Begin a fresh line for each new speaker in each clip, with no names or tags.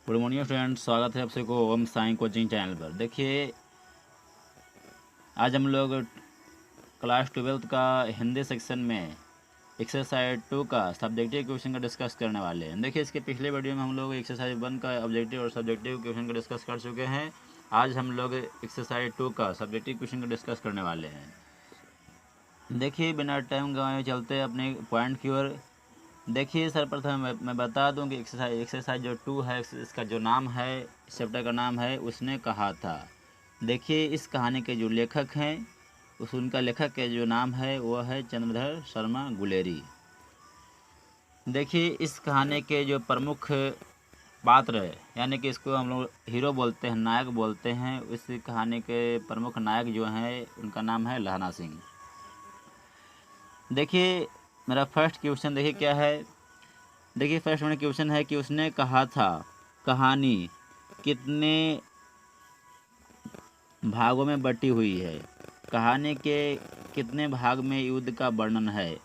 Good morning student, स्वागत है आप सबको ओम साई कोचिंग चैनल पर। देखिए, आज हम लोग क्लास 12th का हिंदी सेक्शन में एक्सरसाइज 2 का सब्जेक्टिव क्वेश्चन का डिस्कस करने वाले हैं। देखिए, इसके पिछले वीडियो में हम लोग एक्सरसाइज 1 का ऑब्जेक्टिव और सब्जेक्टिव क्वेश्चन का डिस्कस कर चुके हैं। आज हम लोग एक्सरसाइज 2 का सब्जेक्टिव क्वेश्चन का डिस्कस करने वाले हैं। देखिए, बिना टाइम गंवाए चलते अपने पॉइंट की ओर। देखिए, सर्वप्रथम मैं बता दूं कि एक्सरसाइज जो 2 है, इसका जो नाम है, चैप्टर का नाम है उसने कहा था। देखिए, इस कहानी के जो लेखक हैं उनका लेखक के जो नाम है वो है चंद्रधर शर्मा गुलेरी। देखिए, इस कहानी के जो प्रमुख पात्र है, यानी कि इसको हम लोग हीरो बोलते हैं, नायक बोलते हैं। इस कहानी के प्रमुख नायक जो हैं उनका नाम है लहना सिंह। देखिए, मेरा फर्स्ट क्वेश्चन देखिए क्या है। देखिए, फर्स्ट मेरा क्वेश्चन है कि उसने कहा था कहानी कितने भागों में बटी हुई है। कहानी के कितने भाग में युद्ध का वर्णन है।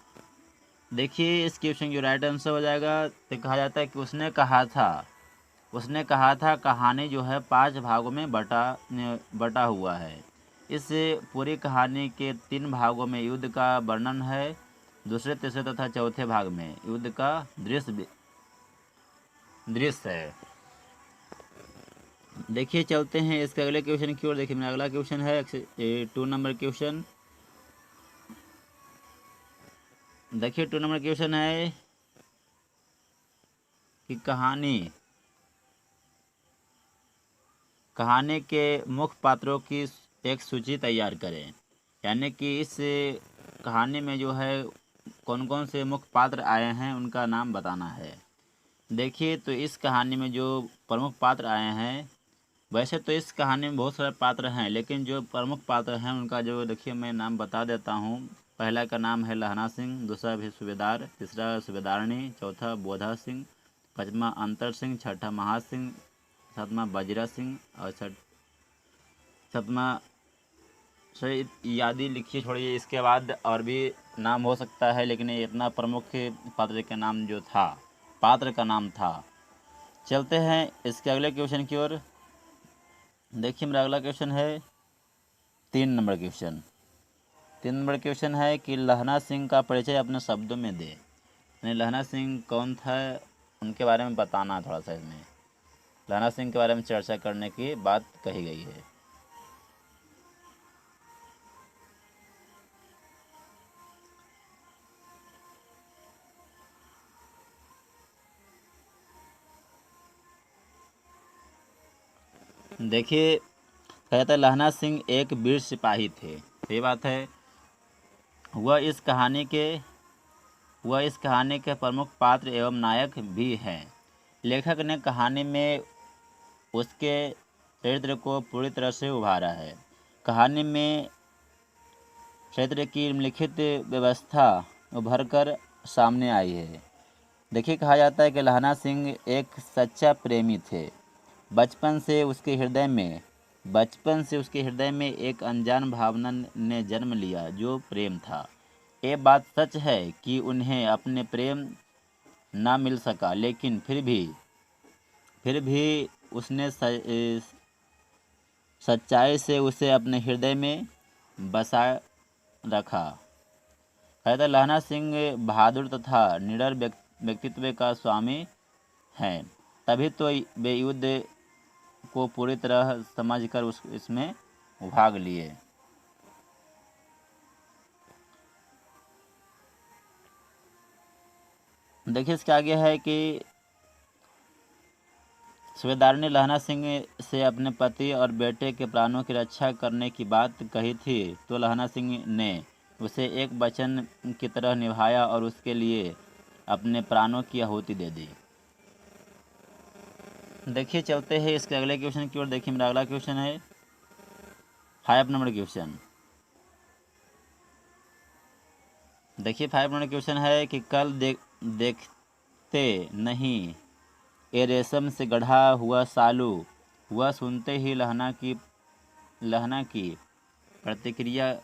देखिए, इस क्वेश्चन जो राइट आंसर हो जाएगा तो कहा जाता है कि उसने कहा था कहानी जो है 5 भागों में बटा हुआ है। इस पूरी कहानी के 3 भागों में युद्ध का वर्णन है। दूसरे, तीसरे तथा चौथे भाग में युद्ध का दृश्य है। देखिए, चलते हैं इसके अगले क्वेश्चन की ओर। देखिए, मेरा अगला क्वेश्चन है 2 नंबर क्वेश्चन। देखिए, 2 नंबर क्वेश्चन है कि कहानी के मुख्य पात्रों की एक सूची तैयार करें। यानी कि इस कहानी में जो है कौन कौन से मुख्य पात्र आए हैं उनका नाम बताना है। देखिए, तो इस कहानी में जो प्रमुख पात्र आए हैं, वैसे तो इस कहानी में बहुत सारे पात्र हैं, लेकिन जो प्रमुख पात्र हैं उनका जो देखिए मैं नाम बता देता हूँ। पहला का नाम है लहना सिंह, दूसरा भी सूबेदार, तीसरा सूबेदारनी, चौथा बोधा सिंह, पाँचवा अंतर सिंह, छठा महासिंह, सातवां बजरा सिंह और सातवां से यादी लिखिए। छोड़िए, इसके बाद और भी नाम हो सकता है, लेकिन ये इतना प्रमुख पात्र का नाम जो था, पात्र का नाम था। चलते हैं इसके अगले क्वेश्चन की ओर। देखिए, मेरा अगला क्वेश्चन है 3 नंबर क्वेश्चन। 3 नंबर क्वेश्चन है कि लहना सिंह का परिचय अपने शब्दों में दे। यानी लहना सिंह कौन था, उनके बारे में बताना है। थोड़ा सा इसमें लहना सिंह के बारे में चर्चा करने की बात कही गई है। देखिए, कहता है लहना सिंह एक वीर सिपाही थे। ये बात है। वह इस कहानी के प्रमुख पात्र एवं नायक भी हैं। लेखक ने कहानी में उसके चरित्र को पूरी तरह से उभारा है। कहानी में चरित्र की निम्नलिखित व्यवस्था उभर कर सामने आई है। देखिए, कहा जाता है कि लहना सिंह एक सच्चा प्रेमी थे। बचपन से उसके हृदय में एक अनजान भावना ने जन्म लिया, जो प्रेम था। ये बात सच है कि उन्हें अपने प्रेम ना मिल सका, लेकिन फिर भी उसने सच्चाई से उसे अपने हृदय में बसा रखा। कहता लहना सिंह बहादुर तथा निडर व्यक्तित्व का स्वामी हैं। तभी तो वे युद्ध को पूरी तरह समझकर इसमें भाग लिए। देखिए, इसके आगे है कि सूबेदार ने लहना सिंह से अपने पति और बेटे के प्राणों की रक्षा करने की बात कही थी, तो लहना सिंह ने उसे एक वचन की तरह निभाया और उसके लिए अपने प्राणों की आहुति दे दी। देखिए, चलते हैं इसके अगले क्वेश्चन की ओर। देखिए, मेरा अगला क्वेश्चन है 5 नंबर क्वेश्चन। देखिए, 5 नंबर क्वेश्चन है कि कल देखते नहीं ये रेशम से गढ़ा हुआ सालू। वह सुनते ही लहना की प्रतिक्रिया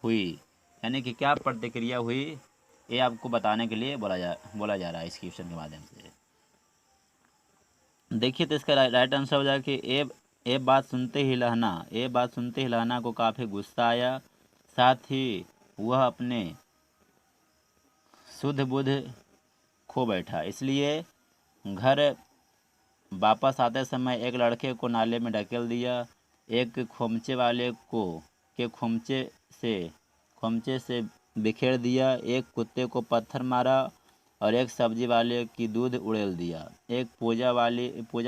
हुई। यानी कि क्या प्रतिक्रिया हुई, ये आपको बताने के लिए बोला जा रहा है इस क्वेश्चन के माध्यम से। देखिए तो इसका राइट आंसर हो जाएगा कि ए बात सुनते ही लहना को काफ़ी गुस्सा आया। साथ ही वह अपने शुद्ध बुद्ध खो बैठा। इसलिए घर वापस आते समय एक लड़के को नाले में ढकेल दिया, एक खोमचे वाले को के से खोमचे से बिखेर दिया, एक कुत्ते को पत्थर मारा और एक सब्जी वाले की दूध उड़ेल दिया। एक पूजा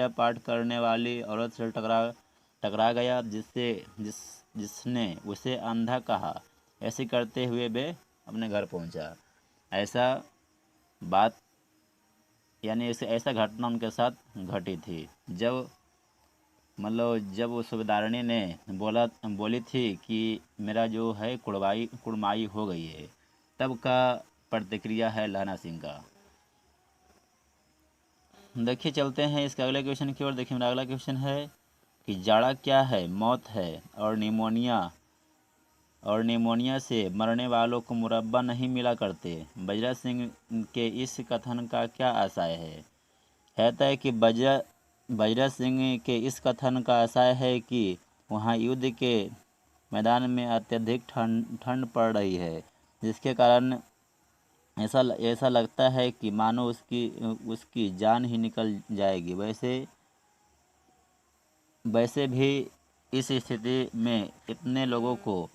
पाठ करने वाली औरत से टकरा गया जिसने उसे अंधा कहा। ऐसे करते हुए वे अपने घर पहुंचा। ऐसा बात यानी ऐसा घटना उनके साथ घटी थी। जब वो सूबेदारनी ने बोली थी कि मेरा जो है कुड़माई हो गई है, तब का प्रतिक्रिया है लहना सिंह का। देखिए चलते हैं इसके अगले क्वेश्चन की ओर। देखिए मेरा अगला क्वेश्चन है कि जाड़ा क्या है? मौत है और निमोनिया से मरने वालों को मुरब्बा नहीं मिला करते। बजरा सिंह के इस कथन का क्या आशय है? कहता है कि बजरा सिंह के इस कथन का आशय है कि वहाँ युद्ध के मैदान में अत्यधिक ठंड पड़ रही है, जिसके कारण ऐसा लगता है कि मानो उसकी जान ही निकल जाएगी। वैसे भी इस स्थिति में इतने लोगों को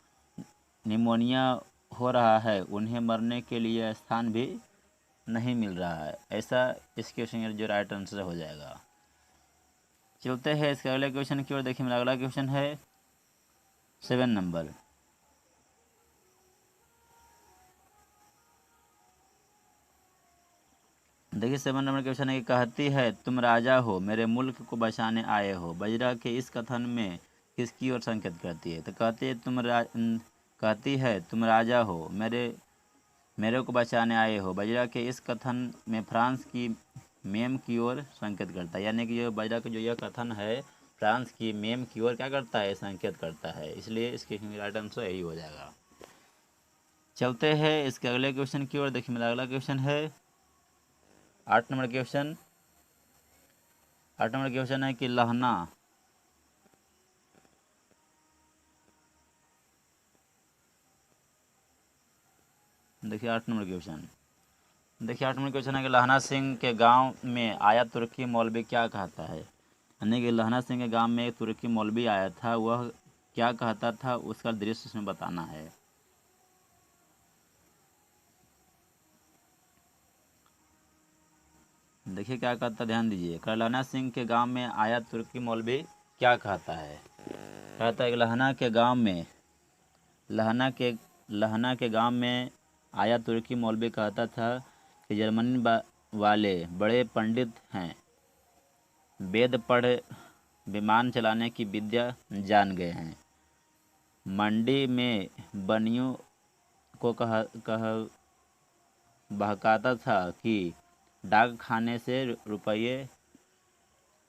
निमोनिया हो रहा है, उन्हें मरने के लिए स्थान भी नहीं मिल रहा है। ऐसा इस क्वेश्चन जो राइट आंसर हो जाएगा। चलते हैं इसके अगले क्वेश्चन की ओर। देखिए मेरा अगला क्वेश्चन है 7 नंबर। देखिए 7 नंबर क्वेश्चन है कि कहती है तुम राजा हो, मेरे मुल्क को बचाने आए हो। बजरा के इस कथन में किसकी ओर संकेत करती है? तो कहती है तुम राजा हो, मेरे को बचाने आए हो। बजरा के इस कथन में फ्रांस की मेम की ओर संकेत करता है। यानी कि जो बजरा का जो यह कथन है, फ्रांस की मेम की ओर क्या करता है? संकेत करता है। इसलिए इसके राइट आंसर यही हो जाएगा। चलते हैं इसके अगले क्वेश्चन की ओर। देखिए मेरा अगला क्वेश्चन है 8 नंबर क्वेश्चन। 8 नंबर क्वेश्चन है कि लहना देखिए 8 नंबर क्वेश्चन है कि लहना सिंह के गांव में आया तुर्की मौलवी क्या कहता है? यानी कि लहना सिंह के गांव में एक तुर्की मौलवी आया था, वह क्या कहता था उसका दृश्य इसमें बताना है। देखिए क्या कहता, ध्यान दीजिए। लहना सिंह के गांव में आया तुर्की मौलवी क्या कहता है? कहता है कि लहना के गांव में आया तुर्की मौलवी कहता था कि जर्मनी वाले बड़े पंडित हैं, वेद पढ़ विमान चलाने की विद्या जान गए हैं। मंडी में बनियों को कह बहकाता था कि डाक खाने से रुपये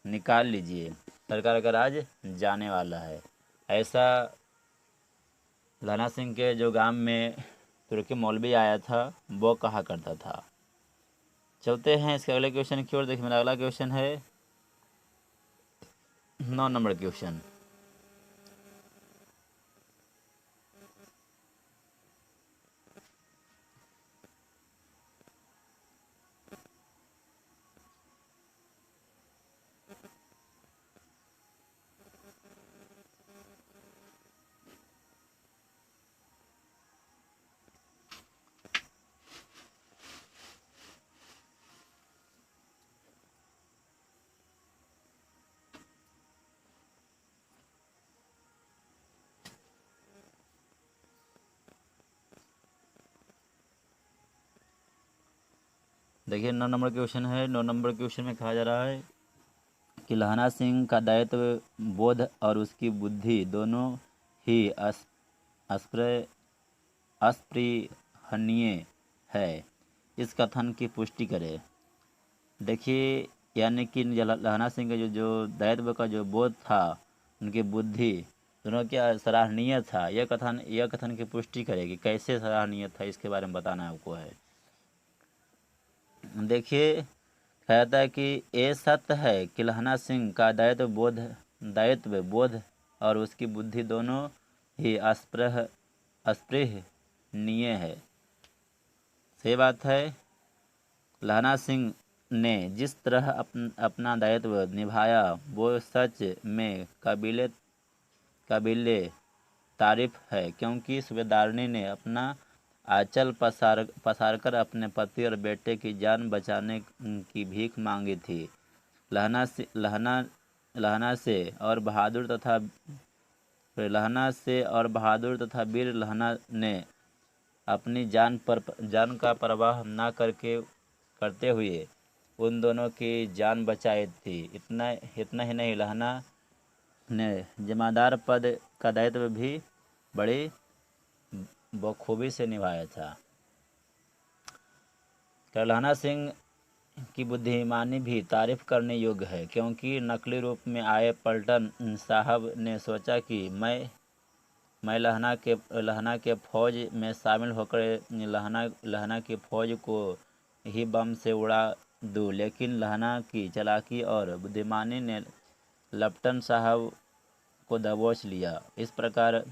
निकाल लीजिए, सरकार का राज जाने वाला है। ऐसा लहना सिंह के जो गांव में तुर्की मौलवी आया था, वो कहा करता था। चलते हैं इसके अगले क्वेश्चन की ओर। देखिए मेरा अगला क्वेश्चन है 9 नंबर क्वेश्चन। देखिए 9 नंबर क्वेश्चन है। 9 नंबर क्वेश्चन में कहा जा रहा है कि लहना सिंह का दायित्व बोध और उसकी बुद्धि दोनों ही अस्पृहणीय है। इस कथन की पुष्टि करें। देखिए यानी कि लहना सिंह का जो दायित्व का जो बोध था, उनकी बुद्धि दोनों क्या सराहनीय था। यह कथन की पुष्टि करेगी। कैसे सराहनीय था इसके बारे में बताना आपको है। देखिए कहता है कि ये सत्य है कि लहना सिंह का दायित्व बोध और उसकी बुद्धि दोनों ही अस्पृहनीय है। सही बात है। लहना सिंह ने जिस तरह अपना दायित्व निभाया वो सच में काबिले तारीफ है, क्योंकि सूबेदारनी ने अपना आंचल पसारकर अपने पति और बेटे की जान बचाने की भीख मांगी थी। लहना से और बहादुर तथा वीर लहना ने अपनी जान का परवाह न करते हुए उन दोनों की जान बचाई थी। इतना ही नहीं, लहना ने जमादार पद का दायित्व भी बड़ी बखूबी से निभाया था। लहना सिंह की बुद्धिमानी भी तारीफ करने योग्य है, क्योंकि नकली रूप में आए पलटन साहब ने सोचा कि मैं लहना के फौज में शामिल होकर लहना की फौज को ही बम से उड़ा दूं, लेकिन लहना की चालाकी और बुद्धिमानी ने लपटन साहब को दबोच लिया। इस प्रकार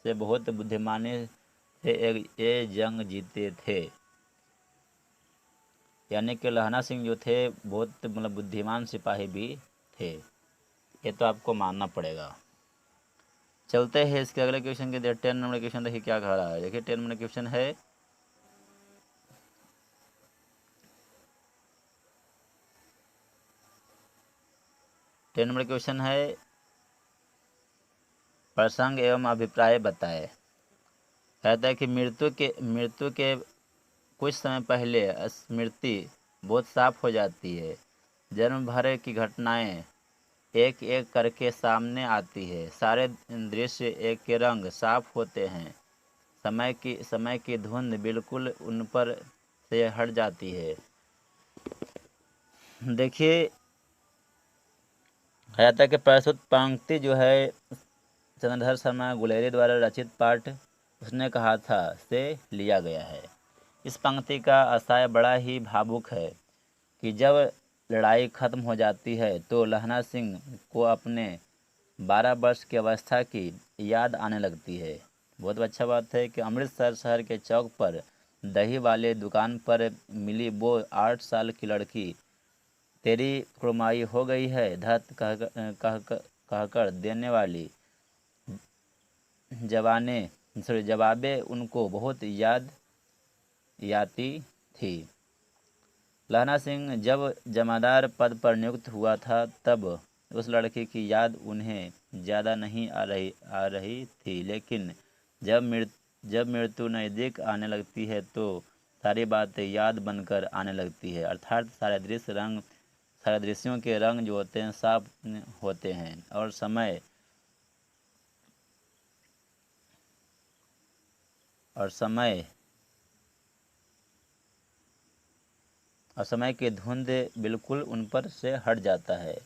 से बहुत बुद्धिमानी से ये जंग जीते थे। यानी कि लहना सिंह जो थे बहुत बुद्धिमान सिपाही भी थे, ये तो आपको मानना पड़ेगा। चलते हैं इसके अगले क्वेश्चन के। 10 नंबर क्वेश्चन देखिए क्या कह रहा है। देखिए 10 नंबर क्वेश्चन है, प्रसंग एवं अभिप्राय बताए। कहता है कि मृत्यु के कुछ समय पहले स्मृति बहुत साफ हो जाती है। जन्म भर की घटनाएं एक एक करके सामने आती है। सारे दृश्य एक के रंग साफ होते हैं। समय की धुंध बिल्कुल उन पर से हट जाती है। देखिए कहता है कि प्रस्तुत पंक्ति जो है चंद्रधर शर्मा गुलेरी द्वारा रचित पाठ उसने कहा था से लिया गया है। इस पंक्ति का आशय बड़ा ही भावुक है कि जब लड़ाई खत्म हो जाती है तो लहना सिंह को अपने 12 वर्ष की अवस्था की याद आने लगती है। बहुत अच्छा बात है कि अमृतसर शहर के चौक पर दही वाले दुकान पर मिली वो 8 साल की लड़की तेरी कुड़माई हो गई है धत कहकर देने वाली जवाबें उनको बहुत याद आती थी। लहना सिंह जब जमादार पद पर नियुक्त हुआ था तब उस लड़की की याद उन्हें ज़्यादा नहीं आ रही थी, लेकिन जब मृत्यु नज़दीक आने लगती है तो सारी बातें याद बनकर आने लगती है। अर्थात सारे दृश्यों के रंग जो होते हैं साफ होते हैं और समय की धुंध बिल्कुल उन पर से हट जाता है।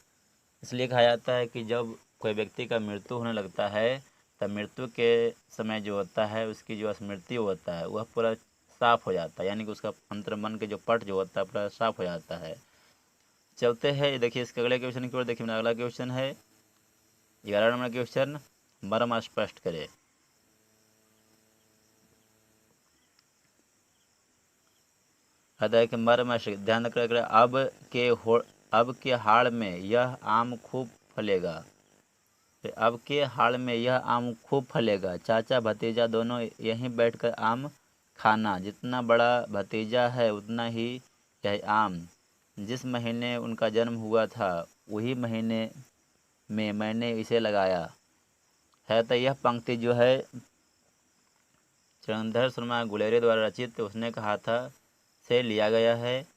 इसलिए कहा जाता है कि जब कोई व्यक्ति का मृत्यु होने लगता है तब मृत्यु के समय जो होता है उसकी जो स्मृति होता है वह पूरा साफ हो जाता है, यानी कि उसका अंतर्मन के जो पट जो होता है पूरा साफ हो जाता है। चलते हैं देखिए इसके अगले क्वेश्चन की ओर। देखिए मेरा अगला क्वेश्चन है 11 नंबर क्वेश्चन, मर्म स्पष्ट करें। कहता है कि मर्म ध्यान कर अब के हाड़ में यह आम खूब फलेगा। अब के हाड़ में यह आम खूब फलेगा। चाचा भतीजा दोनों यहीं बैठकर आम खाना। जितना बड़ा भतीजा है उतना ही यह आम। जिस महीने उनका जन्म हुआ था वही महीने में मैंने इसे लगाया है। तो यह पंक्ति जो है चंद्रधर शर्मा गुलेरी द्वारा रचित उसने कहा था से लिया गया है।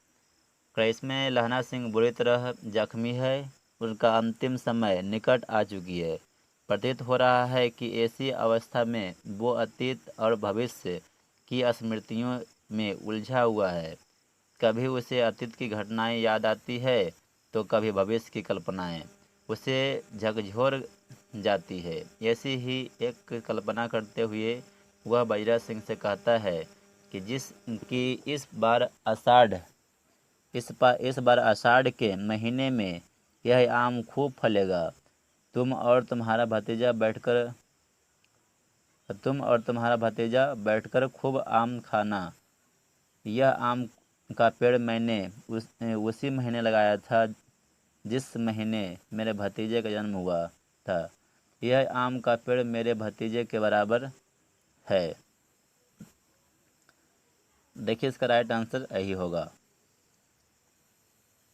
इसमें लहना सिंह बुरी तरह जख्मी है। उनका अंतिम समय निकट आ चुकी है। प्रतीत हो रहा है कि ऐसी अवस्था में वो अतीत और भविष्य की स्मृतियों में उलझा हुआ है। कभी उसे अतीत की घटनाएं याद आती है तो कभी भविष्य की कल्पनाएं उसे झकझोर जाती है। ऐसी ही एक कल्पना करते हुए वह बजरा सिंह से कहता है कि इस बार इस बार आषाढ़ के महीने में यह आम खूब फलेगा। तुम और तुम्हारा भतीजा बैठकर खूब आम खाना। यह आम का पेड़ मैंने उसी महीने लगाया था जिस महीने मेरे भतीजे का जन्म हुआ था। यह आम का पेड़ मेरे भतीजे के बराबर है। देखिए इसका राइट आंसर यही होगा।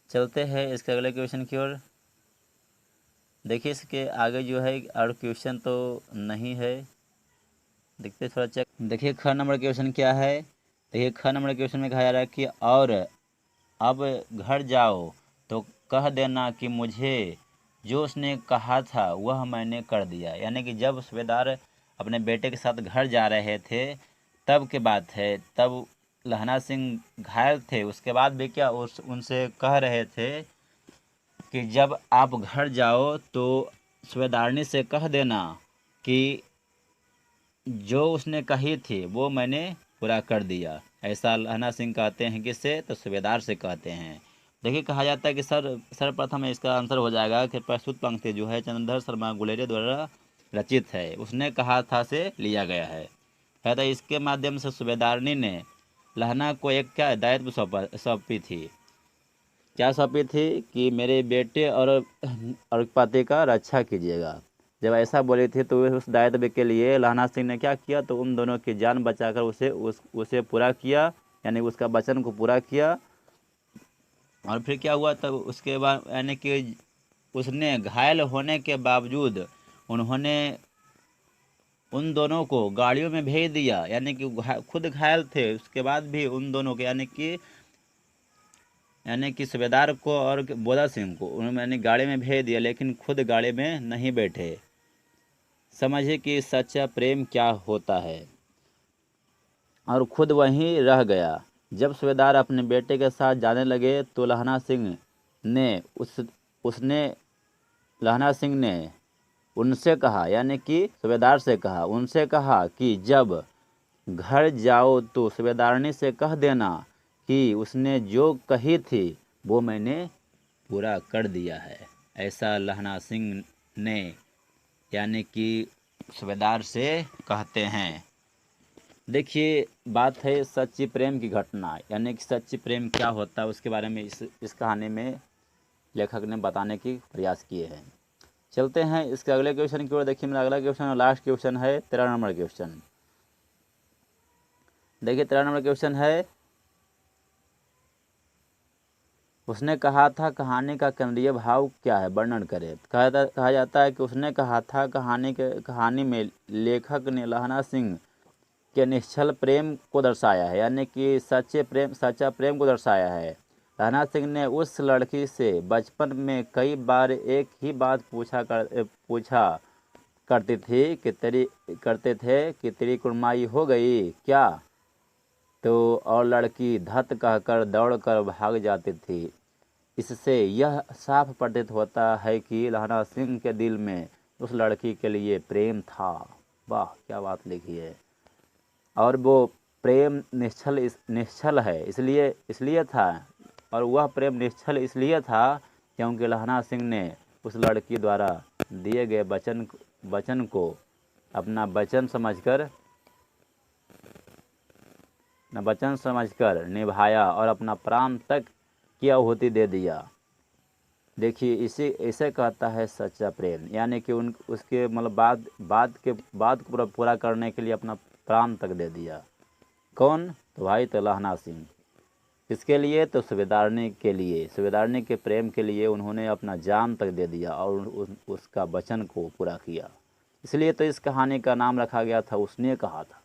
चलते हैं इसके अगले क्वेश्चन की ओर। देखिए इसके आगे जो है और क्वेश्चन तो नहीं है, देखते थोड़ा चेक। देखिए ख नंबर क्वेश्चन क्या है। देखिए ख नंबर क्वेश्चन में कहा जा रहा है कि और अब घर जाओ तो कह देना कि मुझे जो उसने कहा था वह मैंने कर दिया। यानी कि जब सूबेदार अपने बेटे के साथ घर जा रहे थे तब की बात है, तब लहना सिंह घायल थे। उसके बाद भी क्या उनसे कह रहे थे कि जब आप घर जाओ तो सूबेदारनी से कह देना कि जो उसने कही थी वो मैंने पूरा कर दिया। ऐसा लहना सिंह कहते हैं किससे, तो सूबेदार से कहते हैं। देखिए कहा जाता है कि सर्वप्रथम इसका आंसर हो जाएगा कि प्रस्तुत पंक्ति जो है चंद्रधर शर्मा गुलेरिया द्वारा रचित है, उसने कहा था से लिया गया है। तो इसके माध्यम से सूबेदारनी ने लहना को एक क्या दायित्व सौंपी थी, क्या सौंपी थी कि मेरे बेटे और पति का रक्षा कीजिएगा। जब ऐसा बोली थी तो उस दायित्व के लिए लहना सिंह ने क्या किया, तो उन दोनों की जान बचाकर उसे पूरा किया, यानी उसका वचन को पूरा किया। और फिर क्या हुआ, तब उसके बाद यानी कि उसने घायल होने के बावजूद उन्होंने उन दोनों को गाड़ियों में भेज दिया। यानी कि खुद घायल थे उसके बाद भी उन दोनों को यानी कि सूबेदार को और बोधा सिंह को उन्होंने गाड़ी में भेज दिया, लेकिन खुद गाड़ी में नहीं बैठे। समझिए कि सच्चा प्रेम क्या होता है। और खुद वहीं रह गया। जब सूबेदार अपने बेटे के साथ जाने लगे तो लहना सिंह ने उनसे कहा, यानी कि सूबेदार से कहा, उनसे कहा कि जब घर जाओ तो सूबेदारनी से कह देना कि उसने जो कही थी वो मैंने पूरा कर दिया है। ऐसा लहना सिंह ने यानी कि सूबेदार से कहते हैं। देखिए बात है सच्ची प्रेम की घटना, यानी कि सच्ची प्रेम क्या होता है उसके बारे में इस कहानी में लेखक ने बताने की प्रयास किए हैं। चलते हैं इसके अगले क्वेश्चन की ओर। देखिए मेरा अगला क्वेश्चन और लास्ट क्वेश्चन है 13 नंबर क्वेश्चन। देखिए 13 नंबर क्वेश्चन है, उसने कहा था कहानी का केंद्रीय भाव क्या है, वर्णन करें। कहा जाता है कि उसने कहा था कहानी में लेखक ने लहना सिंह के निश्चल प्रेम को दर्शाया है, यानी कि सच्चा प्रेम को दर्शाया है। लहना सिंह ने उस लड़की से बचपन में कई बार एक ही बात पूछा करते थे कि तेरी कुर्माई हो गई क्या, तो और लड़की धत कहकर दौड़कर भाग जाती थी। इससे यह साफ प्रतीत होता है कि लहना सिंह के दिल में उस लड़की के लिए प्रेम था। वाह क्या बात लिखी है। और वो प्रेम निश्चल है इसलिए था, और वह प्रेम निश्चल इसलिए था क्योंकि लहना सिंह ने उस लड़की द्वारा दिए गए वचन को अपना वचन समझकर निभाया और अपना प्राण तक की आहुति दे दिया। देखिए इसे कहता है सच्चा प्रेम, यानी कि उसके मतलब बात को पूरा करने के लिए अपना प्राण तक दे दिया। कौन, तो भाई तो लहना सिंह। इसके लिए तो सूबेदारनी के प्रेम के लिए उन्होंने अपना जान तक दे दिया और उसका वचन को पूरा किया। इसलिए तो इस कहानी का नाम रखा गया था उसने कहा था,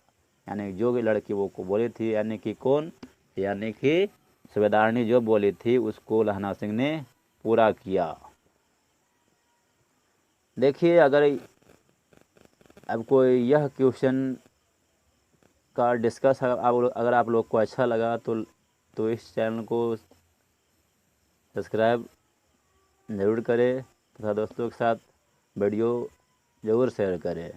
यानी जो भी लड़की वो को बोली थी, यानी कि कौन, यानी कि सूबेदारनी जो बोली थी उसको लहना सिंह ने पूरा किया। देखिए अगर अब कोई यह क्वेश्चन का डिस्कस अगर आप लोग को अच्छा लगा तो इस चैनल को सब्सक्राइब ज़रूर करें तथा दोस्तों के साथ वीडियो ज़रूर शेयर करें।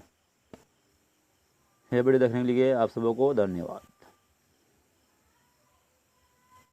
यह वीडियो देखने के लिए आप सबों को धन्यवाद।